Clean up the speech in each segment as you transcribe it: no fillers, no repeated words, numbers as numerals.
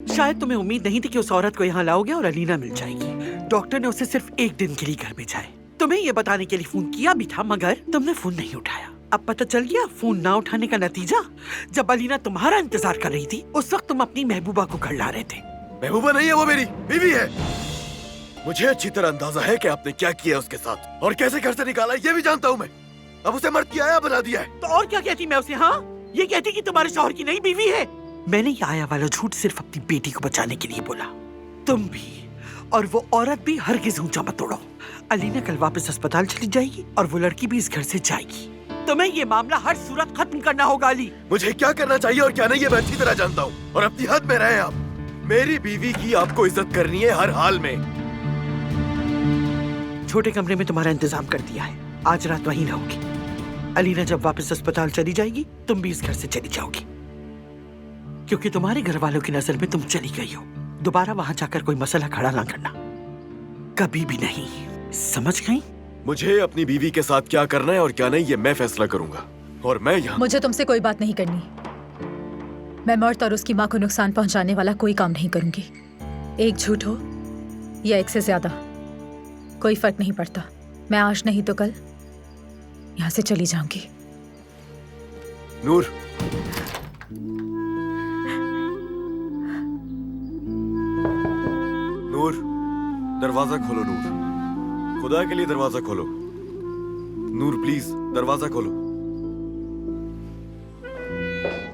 शायद तुम्हें उम्मीद नहीं थी कि उस औरत को यहाँ लाओगे और अलीना मिल जाएगी। डॉक्टर ने उसे सिर्फ एक दिन के लिए घर भेजा है। तुम्हें ये बताने के लिए फोन किया भी था, मगर तुमने फोन नहीं उठाया। अब पता चल गया फोन ना उठाने का नतीजा। जब अलीना तुम्हारा इंतजार कर रही थी, उस वक्त तुम अपनी महबूबा को घर ला रहे थे। महबूबा नहीं है, वो मेरी बीवी है। मुझे अच्छी तरह अंदाजा है कि आपने क्या किया उसके साथ और कैसे घर से निकाला, ये भी जानता हूँ मैं। अब उसे मर्द की आया बना दिया है। तो और क्या कहती मैं उसे? हाँ, ये कहती कि तुम्हारे शौहर की नई बीवी है। मैंने ये आया वाला झूठ सिर्फ अपनी बेटी को बचाने के लिए बोला। तुम भी और वो औरत भी हरगिज़ ऊंचा मत तोड़ो। अलीना कल वापस अस्पताल चली जाएगी और वो लड़की भी इस घर से जाएगी। तुम्हें ये मामला हर सूरत खत्म करना होगा अली। मुझे क्या करना चाहिए और क्या नहीं, ये मैं अच्छी तरह जानता हूँ। और अपनी हद में रहे आप। मेरी बीवी की आपको इज्जत करनी है हर हाल में। छोटे कमरे में तुम्हारा इंतजाम कर दिया है, आज रात वहीं रहोगी। अलीना जब वापस अस्पताल चली जाएगी, तुम भी इस घर से चली जाओगी, क्योंकि तुम्हारे घर वालों की नजर में तुम चली गई हो। दोबारा वहां जाकर कोई मसला खड़ा ना करना, कभी भी नहीं, समझ गई? मुझे अपनी बीवी के साथ क्या करना है और क्या नहीं, ये मैं फैसला करूंगा। और मैं यहाँ मुझे तुमसे कोई बात नहीं करनी। मैं मर्द और उसकी माँ को नुकसान पहुंचाने वाला कोई काम नहीं करूंगी। एक झूठ हो या एक से ज्यादा, कोई फर्क नहीं पड़ता। मैं आज नहीं तो कल यहाँ से चली जाऊंगी। नूर, नूर, दरवाजा खोलो। नूर, खुदा के लिए दरवाजा खोलो। नूर प्लीज दरवाजा खोलो।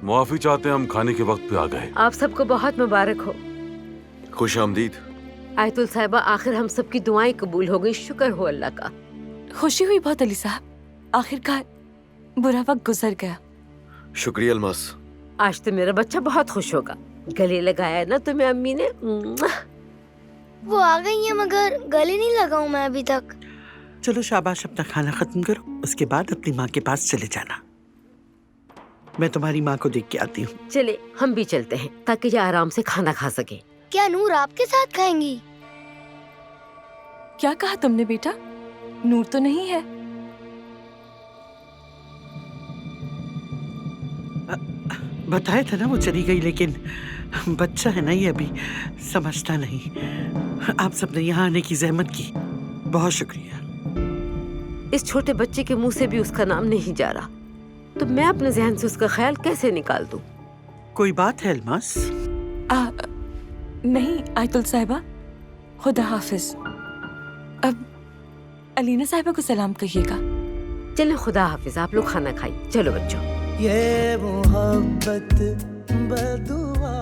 माफी चाहते हैं, हम खाने के वक्त पे आ गए। आप सबको बहुत मुबारक हो। खुश आमदीद। आयतुल साहिबा, आखिर हम सबकी दुआएं कबूल हो गई। शुक्र हो अल्लाह का। खुशी हुई बहुत अली साहब, आखिरकार बुरा वक्त गुजर गया। शुक्रिया अलमास। आज तो मेरा बच्चा बहुत खुश होगा। गले लगाया ना तुम्हें अम्मी ने। वो आ गई है, मगर गले नहीं लगाऊं मैं अभी तक। चलो शाबाश, अपना खाना खत्म करो, उसके बाद अपनी माँ के पास चले जाना। मैं तुम्हारी माँ को देख के आती हूँ। चले, हम भी चलते हैं ताकि ये आराम से खाना खा सके। क्या नूर आपके साथ खाएंगी? क्या कहा तुमने बेटा? नूर तो नहीं है। बताया था ना वो चली गई, लेकिन बच्चा है ना, ये अभी समझता नहीं। आप सबने यहाँ आने की जहमत की, बहुत शुक्रिया। इस छोटे बच्चे के मुंह से भी उसका नाम नहीं जा रहा, तो मैं अपने जहन से उसका ख्याल कैसे निकाल दूं? कोई बात है अलमास? नहीं आयतुल साहिबा, खुदा हाफिज। अब अलीना साहिबा को सलाम कहिएगा। चलो, खुदा हाफिज। आप लोग खाना खाइए। चलो बच्चों। ये मोहब्बत बदुआ